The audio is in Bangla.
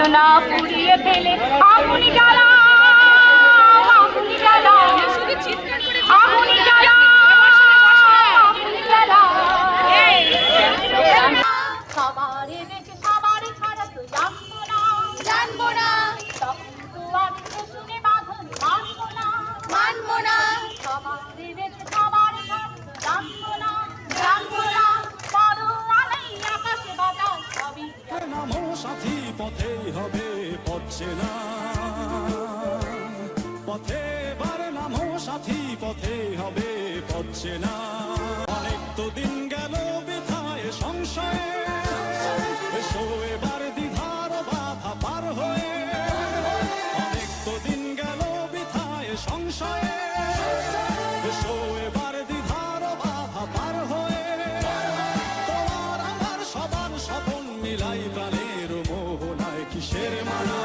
বাসনা পুড়িয়ে ফেলে আগুনি জ্বালা আগুনি জ্বালা আগুনি জ্বালা আগুনি জ্বালা খাবারে বেঁচে খাবারে ছাড়া তো জানবো না তখন তো আমি তো শুনে বাঁধন মানবো না খাবারে বেঁচে খাবারে ছাড়া তো জানবো না বড় আলাই আকাশে বাতাস সবই নামো সাথী পথে হবে পড়ছে না পথে বার নামো সাথী পথে হবে পড়ছে না অনেক তো দিন গেল বৃথায় সংশয়ে এসো এবার দ্বিধার বাধা পার হয়ে অনেক তো দিন গেল বৃথায় সংশয়ে এসো এবার দ্বিধার বাধা পার হয়ে তোমার আমার সবার স্বপন মিলাই প্রাণের মোহনায় কিসের মানা